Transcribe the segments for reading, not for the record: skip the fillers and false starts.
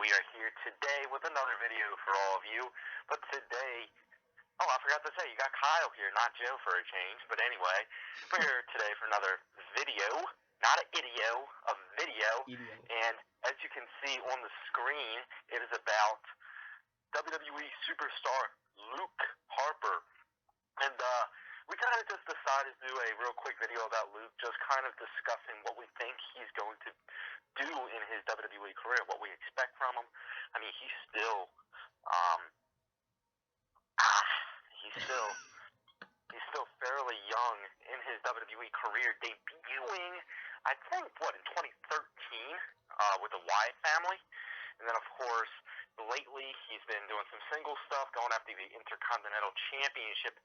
we are here today with another video for all of you. But today, oh, I forgot to say, you got Kyle here, not Joe for a change. But anyway, we're here today for another video, not an idio, a video. And as you can see on the screen, it is about WWE superstar Luke Harper. And we kind of just decided to do a real quick video about Luke, just kind of discussing what we think he's going to do in his WWE career, what we expect from him. I mean, he's still fairly young in his WWE career, debuting, I think, in 2013 with the Wyatt family. And then, of course, lately he's been doing some single stuff, going after the Intercontinental Championship,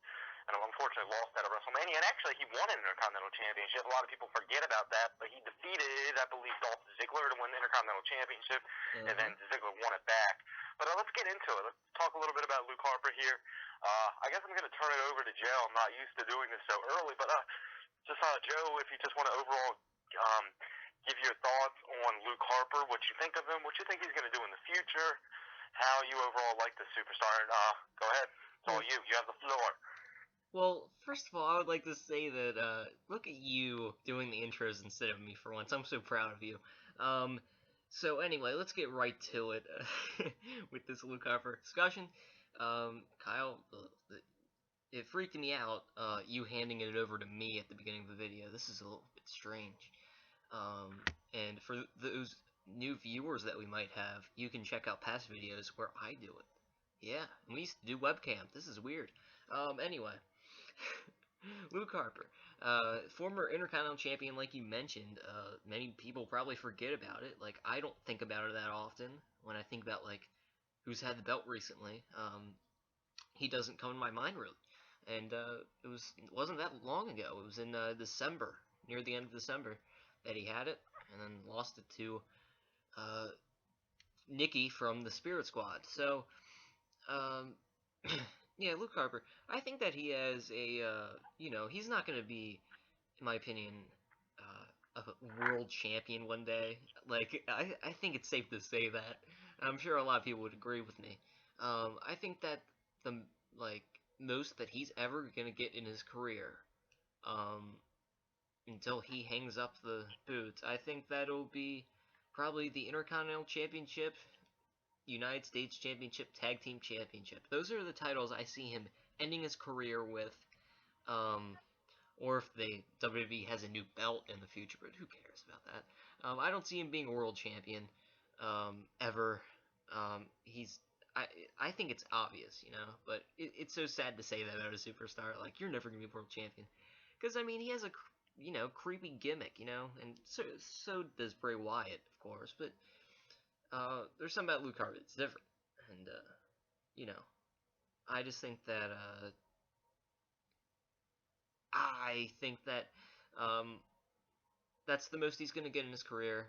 and unfortunately lost that at WrestleMania. And actually, he won an Intercontinental Championship. A lot of people forget about that, but he defeated, I believe, Dolph Ziggler to win the Intercontinental Championship, and then Ziggler won it back. But let's get into it. Let's talk a little bit about Luke Harper here. I guess I'm going to turn it over to Joe. I'm not used to doing this so early, but Joe, if you just want to overall give your thoughts on Luke Harper, what you think of him, what you think he's going to do in the future, how you overall like the superstar. And go ahead. It's all you. You have the floor. Well, first of all, I would like to say that, look at you doing the intros instead of me for once. I'm so proud of you. So anyway, let's get right to it with this Luke Harper discussion. Kyle, it freaked me out, you handing it over to me at the beginning of the video. This is a little bit strange. And for those new viewers that we might have, you can check out past videos where I do it. Yeah, we used to do webcam. This is weird. Anyway, Luke Harper, former Intercontinental Champion, like you mentioned. Many people probably forget about it. Like, I don't think about it that often when I think about, like, who's had the belt recently. He doesn't come to my mind, really. And it wasn't that long ago. It was in December, near the end of December, that he had it, and then lost it to Nikki from the Spirit Squad. So, yeah, Luke Harper, I think that he has a, he's not going to be, in my opinion, a world champion one day. Like, I think it's safe to say that. I'm sure a lot of people would agree with me. I think that the, most that he's ever going to get in his career, until he hangs up the boots, I think that'll be probably the Intercontinental Championship, United States Championship, Tag Team Championship. Those are the titles I see him ending his career with, or if WWE has a new belt in the future, but who cares about that? I don't see him being a world champion, ever. I think it's obvious, but it's so sad to say that about a superstar. Like, you're never going to be a world champion. Because, I mean, he has a, creepy gimmick, and so does Bray Wyatt, of course, but there's something about Luke Harper that's different, and, I just think that, that's the most he's going to get in his career.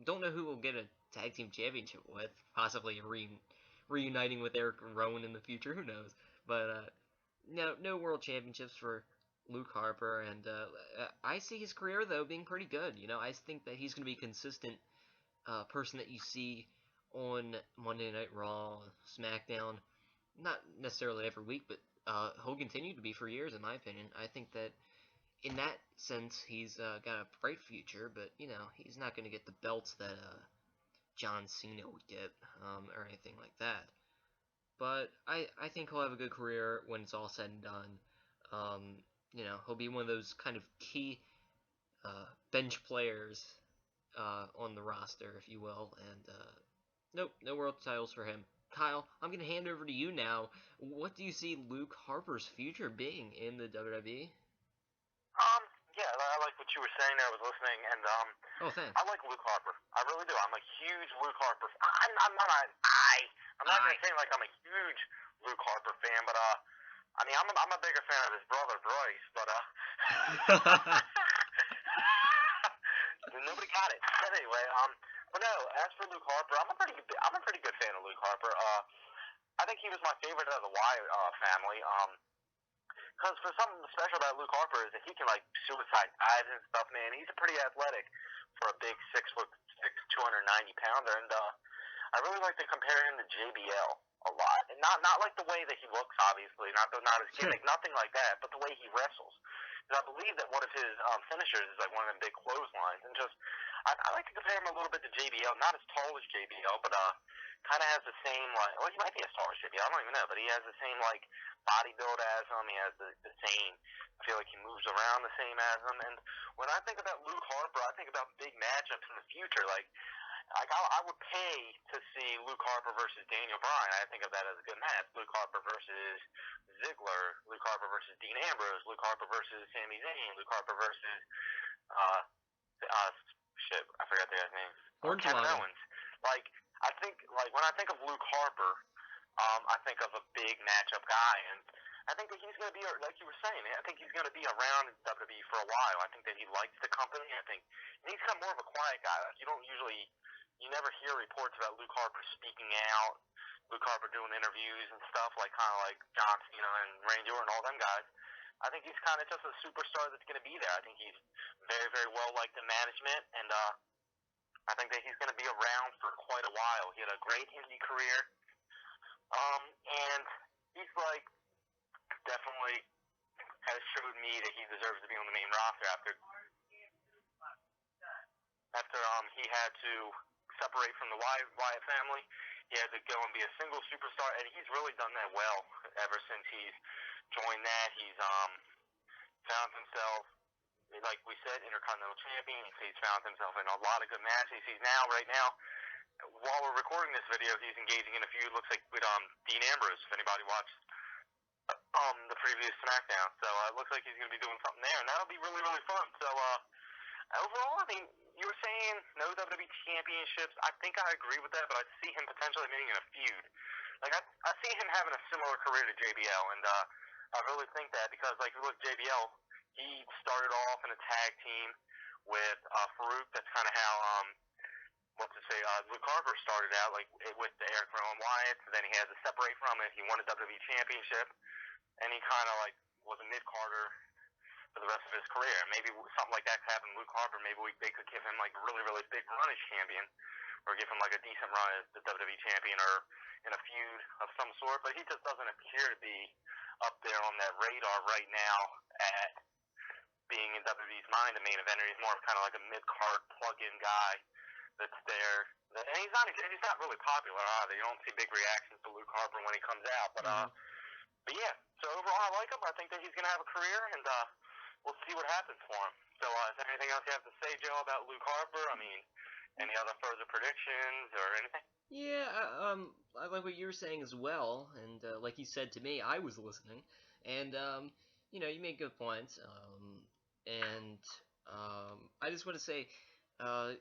Don't know who will get a Tag Team Championship with, possibly reuniting with Eric Rowan in the future, who knows, but, no World Championships for Luke Harper, and I see his career, though, being pretty good. I think that he's going to be a consistent person that you see on Monday Night Raw, SmackDown, not necessarily every week, but he'll continue to be for years, in my opinion. I think that in that sense, he's got a bright future, but, he's not going to get the belts that John Cena would get, or anything like that. But I think he'll have a good career when it's all said and done. He'll be one of those kind of key bench players on the roster, if you will. And nope, no world titles for him. Kyle, I'm going to hand over to you now. What do you see Luke Harper's future being in the WWE? Yeah, I like what you were saying there. I was listening, and oh, thanks. I like Luke Harper. I really do. I'm a huge Luke Harper. I'm not going to say like I'm a huge Luke Harper fan, but I mean, I'm a bigger fan of his brother Bryce, but nobody got it. Anyway, but no. As for Luke Harper, I'm a pretty good fan of Luke Harper. I think he was my favorite out of the Wyatt family. Because for something special about Luke Harper is that he can suicide dives and stuff. Man, he's pretty athletic for a big 6'6", 290 pounder, and I really like to compare him to JBL a lot, and not like the way that he looks, obviously, not his gimmick, nothing like that, but the way he wrestles. Because I believe that one of his finishers is like one of them big clotheslines, and just I like to compare him a little bit to JBL, not as tall as JBL, but kind of has the same like, well, he might be as tall as JBL, I don't even know, but he has the same like body build as him. He has the same. I feel like he moves around the same as him. And when I think about Luke Harper, I think about big matchups in the future, like I would pay to see Luke Harper versus Daniel Bryan. I think of that as a good match. Luke Harper versus Ziggler. Luke Harper versus Dean Ambrose. Luke Harper versus Sami Zayn. Luke Harper versus uh, I forgot the guy's name. Kevin Owens. Like I think, like when I think of Luke Harper, I think of a big matchup guy, and I think that he's going to be, like you were saying, I think he's going to be around in WWE for a while. I think that he likes the company. I think and he's kind of more of a quiet guy. Like you never hear reports about Luke Harper speaking out, Luke Harper doing interviews and stuff, like kind of like John Cena and Randy Orton and all them guys. I think he's kind of just a superstar that's going to be there. I think he's very, very well liked in management, and I think that he's going to be around for quite a while. He had a great indie career, and he's like definitely has showed me that he deserves to be on the main roster after he had to separate from the Wyatt family. He had to go and be a single superstar, and he's really done that well ever since he's joined that. He's found himself, like we said, Intercontinental Champion. He's found himself in a lot of good matches. He's now, right now, while we're recording this video, he's engaging in a feud, looks like, with Dean Ambrose, if anybody watched the previous SmackDown. So it looks like he's going to be doing something there, and that'll be really, really fun. So overall, I mean, you were saying no WWE championships. I think I agree with that, but I see him potentially being in a feud. Like I see him having a similar career to JBL, and I really think that because, like, look, JBL, he started off in a tag team with Farouk. That's kind of how Luke Harper started out, like with the Eric Rowan Wyatt. So then he had to separate from it. He won a WWE championship, and he kind of like was a mid-carder for the rest of his career. Maybe something like that could happen to Luke Harper. Maybe they could give him like a really, really big run as champion, or give him like a decent run as the WWE champion, or in a feud of some sort. But he just doesn't appear to be up there on that radar right now at being in WWE's mind, the main eventer. He's more of kind of like a mid-card plug-in guy that's there. And he's not really popular either. You don't see big reactions to Luke Harper when he comes out. But but yeah, so overall I like him. I think that he's going to have a career, and we'll see what happens for him. So is there anything else you have to say, Joe, about Luke Harper? I mean, any other further predictions or anything? Yeah, I like what you were saying as well, and like you said to me, I was listening, and you know, you make good points, and I just want to say,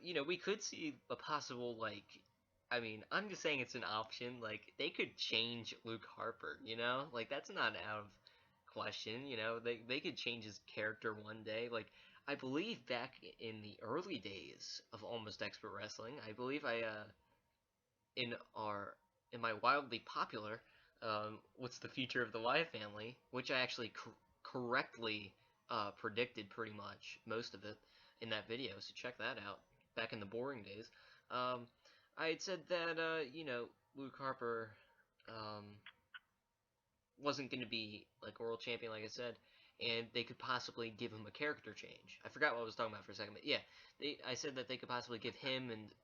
you know, we could see a possible, like, I mean, I'm just saying it's an option, like, they could change Luke Harper, you know, like, that's not out of question, you know, they could change his character one day, like, I believe back in the early days of Almost Expert Wrestling, I believe in my wildly popular, what's the future of the Wyatt family, which I actually correctly predicted pretty much most of it in that video, so check that out. Back in the boring days, I had said that you know, Luke Harper wasn't going to be like a world champion, like I said, and they could possibly give him a character change. I forgot what I was talking about for a second, but yeah, I said that they could possibly give him and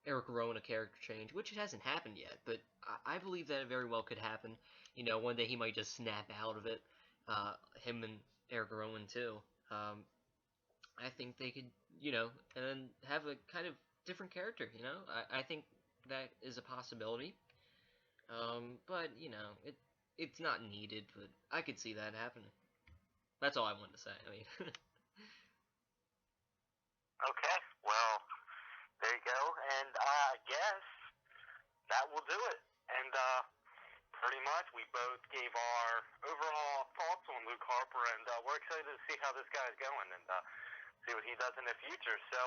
Eric Rowan a character change, which it hasn't happened yet, but I believe that it very well could happen. You know, one day he might just snap out of it. Him and Eric Rowan too. I think they could, you know, and have a kind of different character. You know, I think that is a possibility. But you know, it's not needed, but I could see that happening. That's all I wanted to say. I mean. Okay, well, there you go, and I guess that will do it. And pretty much we both gave our overall thoughts on Luke Harper, and we're excited to see how this guy's going and see what he does in the future. So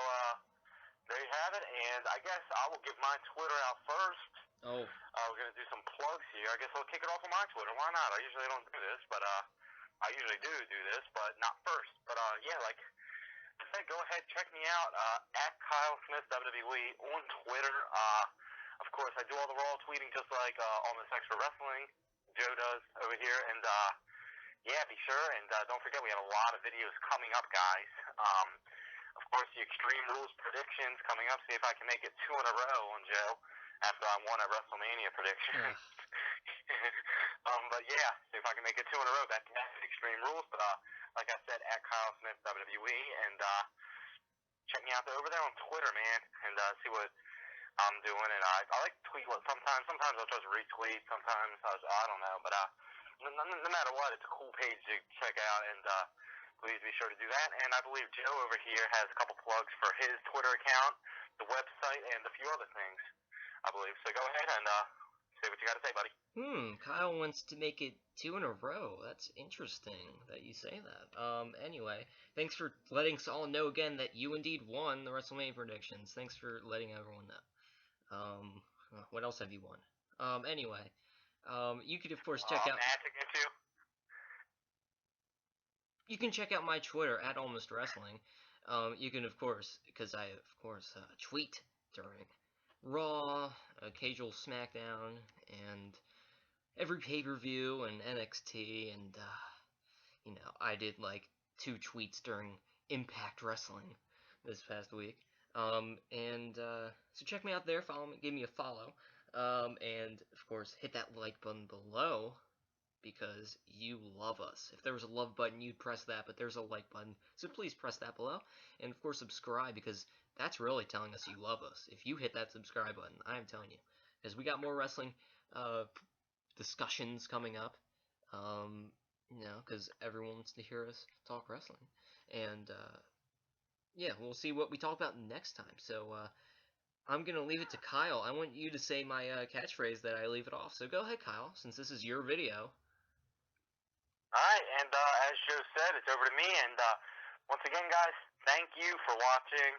there you have it, and I guess I will give my Twitter out first. Oh. We're going to do some plugs here. I guess I'll kick it off on my Twitter. Why not? I usually don't do this, but I usually do this, but not first. But yeah, like I said, go ahead, check me out at Kyle Smith WWE on Twitter. Of course, I do all the Raw tweeting just like Almost Extra Wrestling, Joe does over here, and yeah, be sure, and don't forget we have a lot of videos coming up, guys. Of course, the Extreme Rules predictions coming up. See if I can make it 2 in a row on Joe after I won a WrestleMania prediction. But yeah, see if I can make it 2 in a row. That's Extreme Rules. But like I said, at Kyle Smith WWE, and check me out over there on Twitter, man, and see what I'm doing. And I like to tweet sometimes. Sometimes I'll just retweet. Sometimes I don't know. But no matter what, it's a cool page to check out, and please be sure to do that. And I believe Joe over here has a couple plugs for his Twitter account, the website, and a few other things, I believe. So go ahead and say what you got to say, buddy. Kyle wants to make it 2 in a row. That's interesting that you say that. Anyway, thanks for letting us all know again that you indeed won the WrestleMania predictions. Thanks for letting everyone know. What else have you won? Anyway, you could of course check out. You can check out my Twitter at Almost Wrestling. You can of course, because I of course tweet during Raw, occasional SmackDown, and every pay-per-view and NXT, and you know, I did like 2 tweets during Impact Wrestling this past week. So check me out there, follow me, give me a follow, and of course hit that like button below because you love us. If there was a love button, you'd press that, but there's a like button, so please press that below, and of course subscribe because that's really telling us you love us. If you hit that subscribe button, I am telling you, because we got more wrestling discussions coming up, you know, because everyone wants to hear us talk wrestling, and yeah, we'll see what we talk about next time. So I'm gonna leave it to Kyle. I want you to say my catchphrase that I leave it off. So go ahead, Kyle, since this is your video. Alright, and as Joe said, it's over to me, and once again, guys, thank you for watching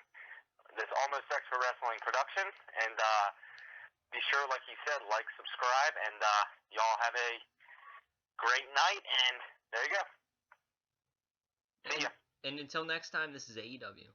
this Almost Extra Wrestling production, and be sure, like he said, like, subscribe, and y'all have a great night, and there you go. See ya. And until next time, this is AEW.